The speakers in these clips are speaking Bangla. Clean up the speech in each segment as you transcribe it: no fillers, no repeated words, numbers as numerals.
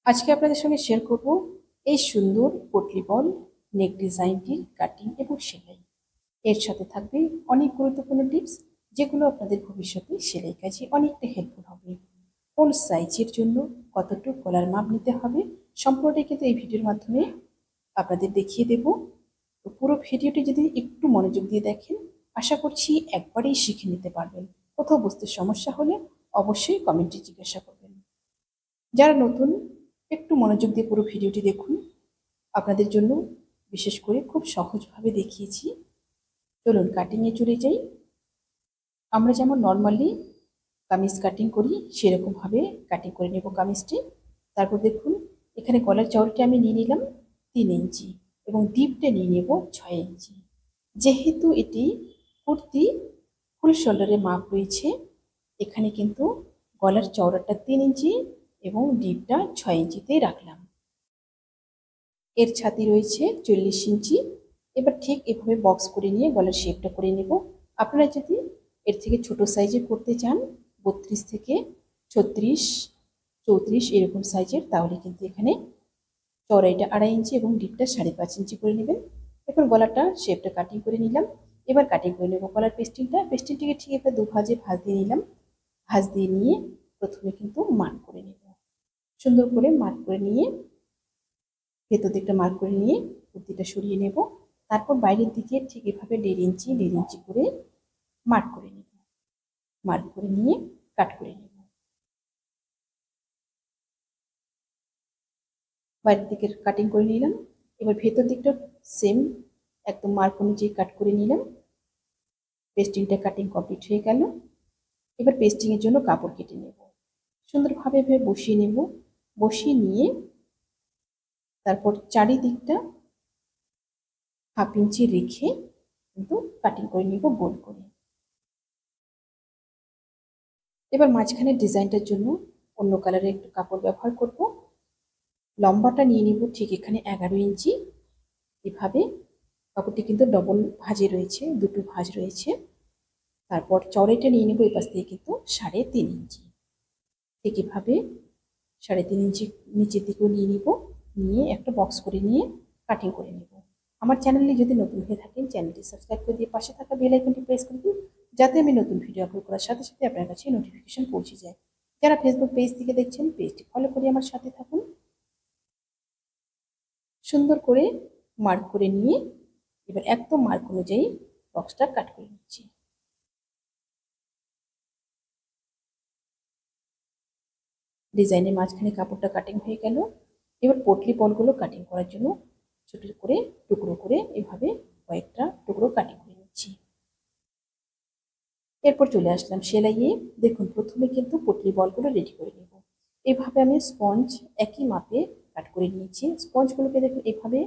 আজকে আপনাদের সঙ্গে শেয়ার করব এই সুন্দর পটলি বল নেক ডিজাইনটির কাটিং এবং সেলাই। এর সাথে থাকবে অনেক গুরুত্বপূর্ণ টিপস, যেগুলো আপনাদের ভবিষ্যতে সেলাই কাজে অনেকটা হেল্পফুল হবে। কোন সাইজের জন্য কতটুকু গলার মাপ নিতে হবে সম্পূর্ণটাই কিন্তু এই ভিডিওর মাধ্যমে আপনাদের দেখিয়ে দেব। তো পুরো ভিডিওটি যদি একটু মনোযোগ দিয়ে দেখেন, আশা করছি একবারেই শিখে নিতে পারবেন। কোথাও বুঝতে সমস্যা হলে অবশ্যই কমেন্টে জিজ্ঞাসা করবেন। যারা নতুন, একটু মনোযোগ দিয়ে পুরো ভিডিওটি দেখুন। আপনাদের জন্য বিশেষ করে খুব সহজভাবে দেখিয়েছি। চলুন কাটিংয়ে চলে যাই। আমরা যেমন নর্মালি কামিজ কাটিং করি সেরকমভাবে কাটিং করে নেব কামিজটি। তারপর দেখুন, এখানে গলার চওড়াটা আমি নিয়ে নিলাম 3 ইঞ্চি এবং ডিপটা নিয়ে নেব 6 ইঞ্চি। যেহেতু এটি কুর্তি ফুল শোল্ডারের মাপ রয়েছে, এখানে কিন্তু গলার চওড়াটা 3 ইঞ্চি এবং ডিপটা 6 ইঞ্চিতেই রাখলাম। এর ছাতি রয়েছে 40 ইঞ্চি। এবার ঠিক এভাবে বক্স করে নিয়ে গলার শেপটা করে নেব। আপনারা যদি এর থেকে ছোট সাইজের করতে চান, 32 থেকে 36, 34 এরকম সাইজের, তাহলে কিন্তু এখানে চওড়াইটা 2.5 ইঞ্চি এবং ডিপটা 5.5 ইঞ্চি করে নেবেন। এখন গলাটা শেপটা কাটিং করে নিলাম। এবার কাটিং করে নেব গলার পেস্টিংটিকে ঠিক এভাবে দুভাজে ভাঁজ দিয়ে নিলাম। ভাঁজ দিয়ে নিয়ে প্রথমে কিন্তু মার্ক করে নেব। সুন্দর করে মার্ক করে নিয়ে ভেতর দিকটা মার্ক করে নিয়ে কুর্তিটা সরিয়ে নেব। তারপর বাইরের দিকে ঠিক এভাবে 1.5 ইঞ্চি করে মার্ক করে নেব। মার্ক করে নিয়ে কাট করে নেব। বাইরের দিকের কাটিং করে নিলাম। এবার ভেতর দিকটা সেম একদম মার্ক অনুযায়ী কাট করে নিলাম। পেস্টিংটা কাটিং কমপ্লিট হয়ে গেল। এবার পেস্টিংয়ের জন্য কাপড় কেটে নেব। সুন্দরভাবে এভাবে বসিয়ে নেব। বসিয়ে নিয়ে তারপর চারিদিকটা 1/2 ইঞ্চি রেখে কিন্তু কাটিং করে নিব গোল করে। এবার মাঝখানে ডিজাইনটার জন্য অন্য কালারের একটু কাপড় ব্যবহার করব। লম্বাটা নিয়ে নিব ঠিক এখানে 11 ইঞ্চি। এভাবে কাপড়টি কিন্তু ডবল ভাঁজে রয়েছে, দুটো ভাঁজ রয়েছে। তারপর চওড়াইটা নিয়ে নেব এই পাশ থেকে কিন্তু 3.5 ইঞ্চি। ঠিক এভাবে 3.5 ইঞ্চি নিচের দিকেও নিয়ে নিব। নিয়ে একটা বক্স করে নিয়ে কাটিং করে নেব। আমার চ্যানেলে যদি নতুন হয়ে থাকেন, চ্যানেলটি সাবস্ক্রাইব করে দিয়ে পাশে থাকা বেল আইকনটি প্রেস করে দিন, যাতে আমি নতুন ভিডিও আপলোড করার সাথে সাথে আপনার কাছে নোটিফিকেশন পৌঁছে যায়। যারা ফেসবুক পেজ থেকে দেখছেন, পেজটি ফলো করে আমার সাথে থাকুন। সুন্দর করে মার্ক করে নিয়ে এবার একদম মার্ক অনুযায়ী বক্সটা কাট করে নিচ্ছি। ডিজাইনের মাঝখানে কাপড়টা কাটিং হয়ে গেল। এবার পটলি বলগুলো কাটিং করার জন্য ছোট করে টুকরো করে এভাবে কয়েকটা টুকরো কাটিং করে নিচ্ছি। এরপর চলে আসলাম সেলাইয়ে। দেখুন, প্রথমে কিন্তু পটলি বলগুলো রেডি করে নেব। এভাবে আমি স্পঞ্জ একই মাপে কাট করে নিয়েছি। স্পঞ্জগুলোকে দেখুন এভাবে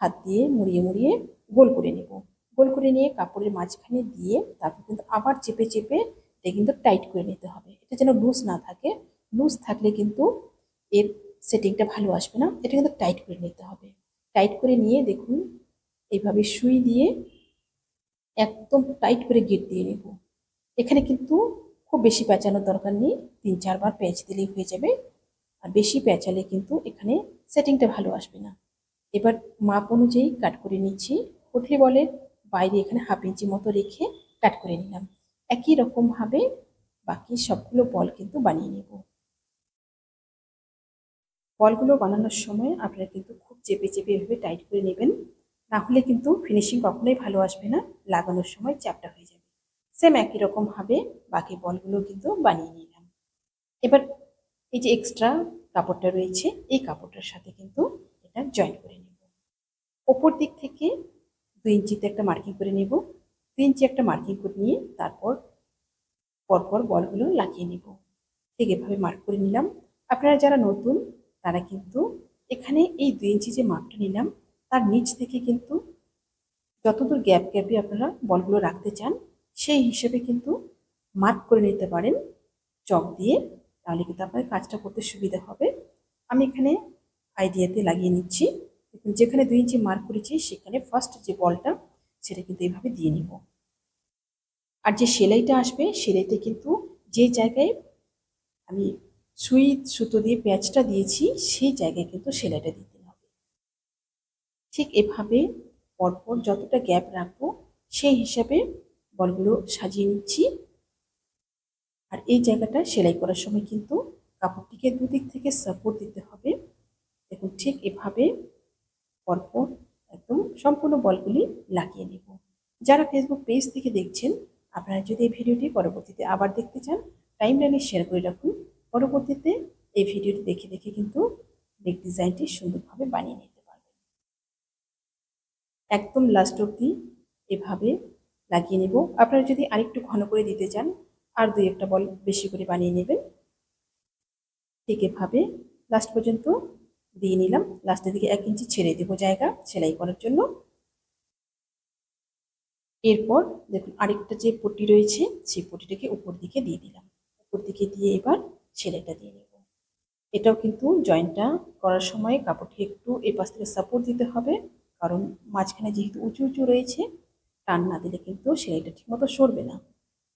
হাত দিয়ে মুড়িয়ে মুড়িয়ে গোল করে নেব। গোল করে নিয়ে কাপড়ের মাঝখানে দিয়ে তারপর কিন্তু আবার চেপে চেপে এটা কিন্তু টাইট করে নিতে হবে। এটা যেন লুজ না থাকে। লুজ থাকলে কিন্তু এর সেটিংটা ভালো আসবে না। এটা কিন্তু টাইট করে নিতে হবে। টাইট করে নিয়ে দেখুন এইভাবে সুই দিয়ে একদম টাইট করে গিট দিয়ে নেব। এখানে কিন্তু খুব বেশি পেঁচানোর দরকার নেই, 3-4 বার পেঁচ দিলেই হয়ে যাবে। আর বেশি পেঁচালে কিন্তু এখানে সেটিংটা ভালো আসবে না। এবার মাপ অনুযায়ী কাট করে নিচ্ছি। পটলি বলের বাইরে এখানে 1/2 ইঞ্চি মতো রেখে কাট করে নিলাম। একই রকমভাবে বাকি সবগুলো বল কিন্তু বানিয়ে নেব। বলগুলো বানানোর সময় আপনারা কিন্তু খুব চেপে চেপে এভাবে টাইট করে নেবেন, না হলে কিন্তু ফিনিশিং কখনোই ভালো আসবে না, লাগানোর সময় চ্যাপটা হয়ে যাবে। সেম একই রকমভাবে বাকি বলগুলো কিন্তু বানিয়ে নিলাম। এবার এই যে এক্সট্রা কাপড়টা রয়েছে, এই কাপড়টার সাথে কিন্তু এটা জয়েন করে নেব। ওপর দিক থেকে 2 ইঞ্চিতে একটা মার্কিং করে নেব। 2 ইঞ্চি একটা মার্কিং করে নিয়ে তারপর পরপর বলগুলো লাগিয়ে নেব। ঠিক এভাবে মার্ক করে নিলাম। আপনারা যারা নতুন তারা কিন্তু এখানে এই 2 ইঞ্চি যে মাপটা নিলাম তার নিচ থেকে কিন্তু যতদূর গ্যাপে আপনারা বলগুলো রাখতে চান সেই হিসেবে কিন্তু মার্ক করে নিতে পারেন চক দিয়ে, তাহলে কিন্তু আপনার কাজটা করতে সুবিধা হবে। আমি এখানে আইডিয়াতে লাগিয়ে নিচ্ছি। যেখানে 2 ইঞ্চি মার্ক করেছি সেখানে ফার্স্ট যে বলটা সেটা কিন্তু এইভাবে দিয়ে নিব। আর যে সেলাইটা আসবে, সেলাইটা কিন্তু যে জায়গায় আমি সুই সুতো দিয়ে প্যাঁচটা দিয়েছি সেই জায়গায় কিন্তু সেলাইটা দিতে হবে। ঠিক এভাবে পরপর যতটা গ্যাপ রাখবো সেই হিসাবে বলগুলো সাজিয়ে নিচ্ছি। আর এই জায়গাটা সেলাই করার সময় কিন্তু কাপড়টিকে দুদিক থেকে সাপোর্ট দিতে হবে। দেখুন ঠিক এভাবে পরপর একদম সম্পূর্ণ বলগুলি লাগিয়ে নেব। যারা ফেসবুক পেজ থেকে দেখছেন, আপনারা যদি এই ভিডিওটি পরবর্তীতে আবার দেখতে চান, টাইমলাইনে শেয়ার করে রাখুন। পরবর্তীতে এই ভিডিওটি দেখে দেখে কিন্তু নেক ডিজাইনটি সুন্দরভাবে বানিয়ে নিতে পারবেন। একদম লাস্ট অবধি এভাবে লাগিয়ে নেব। আপনারা যদি আরেকটু ঘন করে দিতে চান, আর দুই একটা বল বেশি করে বানিয়ে নেবেন। ঠিক এভাবে লাস্ট পর্যন্ত দিয়ে নিলাম। লাস্টের দিকে 1 ইঞ্চি ছেড়ে দেবো জায়গা সেলাই করার জন্য। এরপর দেখুন আরেকটা যে পট্টি রয়েছে সেই পট্টিটাকে উপর দিকে দিয়ে দিলাম। উপর দিকে দিয়ে এবার সেলাইটা দিয়ে নেব। এটাও কিন্তু জয়েন্টটা করার সময় কাপড়টি একটু এই পাশ থেকে সাপোর্ট দিতে হবে, কারণ মাঝখানে যেহেতু উঁচু উঁচু রয়েছে, টান না দিলে কিন্তু সেলাইটা ঠিকমতো সরবে না।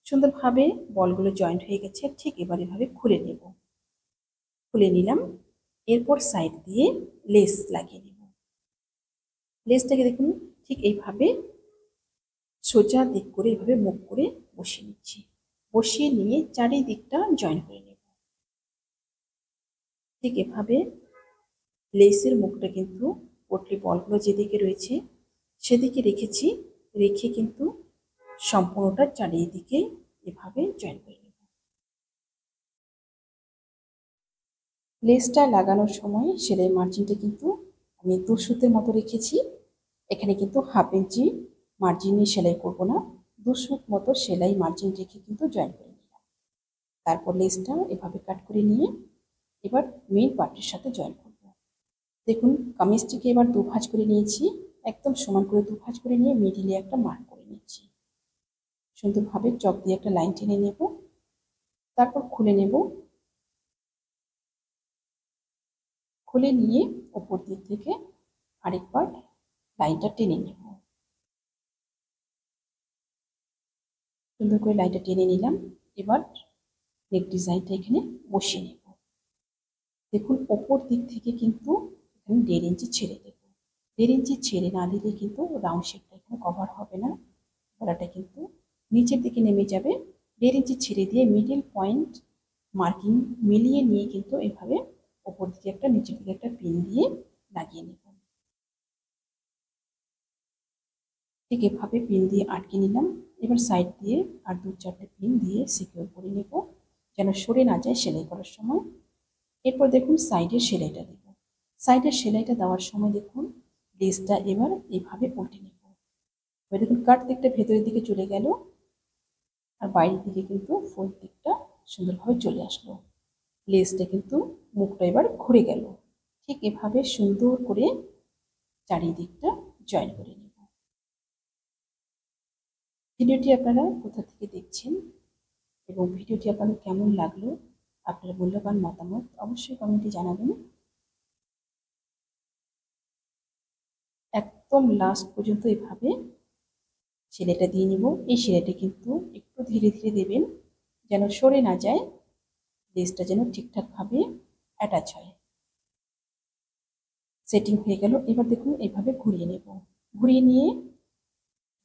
সুন্দরভাবে বলগুলো জয়েন্ট হয়ে গেছে। ঠিক এবার এভাবে খুলে নেব। খুলে নিলাম। এরপর সাইড দিয়ে লেস লাগিয়ে নেব। লেসটাকে দেখুন ঠিক এইভাবে সোজা দিক করে এভাবে মুখ করে বসিয়ে নিচ্ছি। বসিয়ে নিয়ে চারিদিকটা জয়েন করে নেব। ঠিক এভাবে লেসের মুখটা কিন্তু পটলি বলগুলো যেদিকে রয়েছে সেদিকে রেখেছি। রেখে কিন্তু সম্পূর্ণটা চারিদিকে এভাবে জয়েন করে নেব। লেসটা লাগানোর সময় সেলাই মার্জিনটা কিন্তু আমি 2 সুতের মতো রেখেছি। এখানে কিন্তু 1/2 ইঞ্চি মার্জিন নিয়ে সেলাই করব না, 2 সুত মতো সেলাই মার্জিন রেখে কিন্তু জয়েন করে নিলাম। তারপর লেসটা এভাবে কাট করে নিয়ে এবার মেইন পার্টের সাথে জয়েন করব। দেখুন কামিজটিকে এবার 2 ভাঁজ করে নিয়েছি। একদম সমান করে 2 ভাঁজ করে নিয়ে মিডিলে একটা মার্ক করে নিচ্ছি। সুন্দরভাবে চক দিয়ে একটা লাইন টেনে নেব। তারপর খুলে নেব। খুলে নিয়ে উপর দিক থেকে আরেকবার লাইনটা টেনে নেব। সুন্দর করে লাইনটা টেনে নিলাম। এবার নেক ডিজাইনটা এখানে বসিয়ে নেব। দেখুন ওপর দিক থেকে কিন্তু এখানে 1.5 ইঞ্চি ছেড়ে দেব। 1.5 ইঞ্চি ছেড়ে না দিলে কিন্তু রাউন্ড শেপটা এখানে কভার হবে না, গলাটা কিন্তু নিচের দিকে নেমে যাবে। 1.5 ইঞ্চি ছেড়ে দিয়ে মিডল পয়েন্ট মার্কিং মিলিয়ে নিয়ে কিন্তু এভাবে ওপর দিকে একটা নিচের দিকে একটা পিন দিয়ে লাগিয়ে নেব। ঠিক এভাবে পিন দিয়ে আটকে নিলাম। এবার সাইড দিয়ে আর 2-4টে পিন দিয়ে সিকিউর করে নেব, যেন সরে না যায় সেলাই করার সময়। এরপর দেখুন সাইডের সেলাইটা দেব। সাইডের সেলাইটা দেওয়ার সময় দেখুন লেসটা এবার এইভাবে উল্টে নেব। এবার দেখুন কাট দিকটা ভেতরের দিকে চলে গেল, আর বাইরের দিকে কিন্তু ফোল্ড দিকটা সুন্দরভাবে চলে আসলো। লেসটা কিন্তু মুখটা এবার ঘুরে গেল। ঠিক এভাবে সুন্দর করে চারিদিকটা জয়েন করে নেব। ভিডিওটি আপনারা কোথা থেকে দেখছেন এবং ভিডিওটি আপনাদের কেমন লাগলো, আপনার মূল্যবান মতামত অবশ্যই কমেন্টে জানাবেন। একদম লাস্ট পর্যন্ত এভাবে সেলাইটা দিয়ে নিব। এই সেলাইটা কিন্তু একটু ধীরে ধীরে দেবেন, যেন সরে না যায়, লেসটা যেন ঠিকঠাকভাবে অ্যাটাচ হয়। সেটিং হয়ে গেল। এবার দেখুন এইভাবে ঘুরিয়ে নেব। ঘুরিয়ে নিয়ে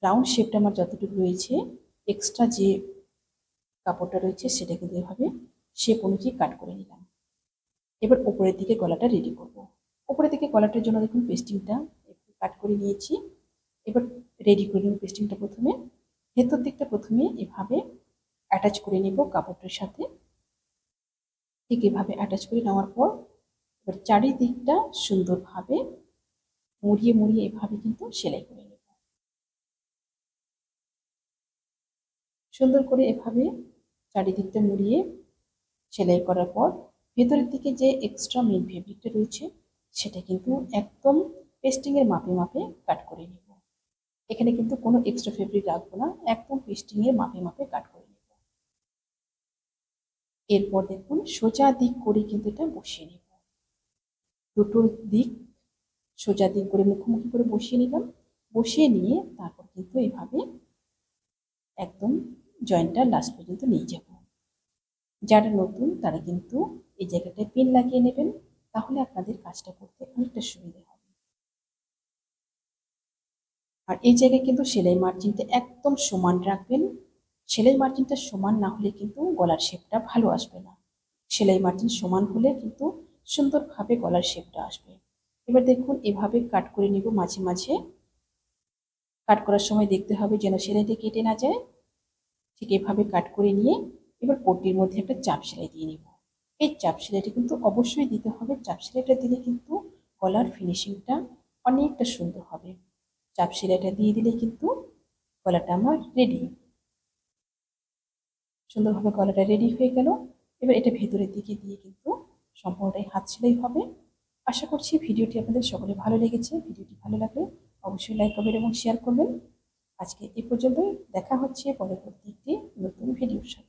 রাউন্ড শেপটা আমার যতটুকু রয়েছে, এক্সট্রা যে কাপড়টা রয়েছে সেটা কিন্তু এভাবে শেপ অনুযায়ী কাট করে নিলাম। এবার উপরের দিকে গলাটা রেডি করব। উপরের দিকে গলাটার জন্য দেখুন পেস্টিংটা একটু কাট করে নিয়েছি। এবার রেডি করে নেব পেস্টিংটা। প্রথমে ভেতর দিকটা প্রথমে এভাবে অ্যাটাচ করে নেব কাপড়টার সাথে। ঠিক এভাবে অ্যাটাচ করে নেওয়ার পর এবার চারিদিকটা সুন্দরভাবে মুড়িয়ে মুড়িয়ে এভাবে কিন্তু সেলাই করে নেব। সুন্দর করে এভাবে চারিদিকটা মুড়িয়ে সেলাই করার পর ভেতরের দিকে যে এক্সট্রা মেন ফেব্রিকটা রয়েছে সেটা কিন্তু একদম পেস্টিংয়ের মাপে মাপে কাট করে নেব। এখানে কিন্তু কোনো এক্সট্রা ফেব্রিক রাখবো না, একদম পেস্টিংয়ের মাপে মাপে কাট করে নেব। এরপর দেখুন সোজা দিক করে কিন্তু এটা বসিয়ে নেব। দুটো দিক সোজা দিক করে মুখোমুখি করে বসিয়ে নিলাম। বসিয়ে নিয়ে তারপর কিন্তু এভাবে একদম জয়েন্টটা লাস্ট পর্যন্ত নিয়ে যাব। যারা নতুন তারা কিন্তু এই জায়গাটায় পিন লাগিয়ে নেবেন, তাহলে আপনাদের কাজটা করতে অনেকটা সুবিধা হবে। আর এই জায়গায় কিন্তু সেলাই মার্জিনটা একদম সমান রাখবেন। সেলাই মার্জিনটা সমান না হলে কিন্তু গলার শেপটা ভালো আসবে না। সেলাই মার্জিন সমান হলে কিন্তু সুন্দরভাবে গলার শেপটা আসবে। এবার দেখুন এভাবে কাট করে নিব মাঝে মাঝে। কাট করার সময় দেখতে হবে যেন সেলাইটা কেটে না যায়। ঠিক এভাবে কাট করে নিয়ে এবার পট্টির মধ্যে একটা চাপ সেলাই দিয়ে নিব। এই চাপ সেলাইটা কিন্তু অবশ্যই দিতে হবে। চাপ সেলাইটা দিলে কিন্তু গলার ফিনিশিংটা অনেকটা সুন্দর হবে। চাপ সেলাইটা দিয়ে দিলে কিন্তু গলাটা আমার রেডি। সুন্দরভাবে গলাটা রেডি হয়ে গেল। এবার এটা ভেতরের দিকে দিয়ে কিন্তু সম্পূর্ণটাই হাত সেলাই হবে। আশা করছি ভিডিওটি আপনাদের সকলে ভালো লেগেছে। ভিডিওটি ভালো লাগলে অবশ্যই লাইক করবেন এবং শেয়ার করবেন। আজকে এই পর্যন্তই, দেখা হচ্ছে পরবর্তী একটি নতুন ভিডিওর সাথে।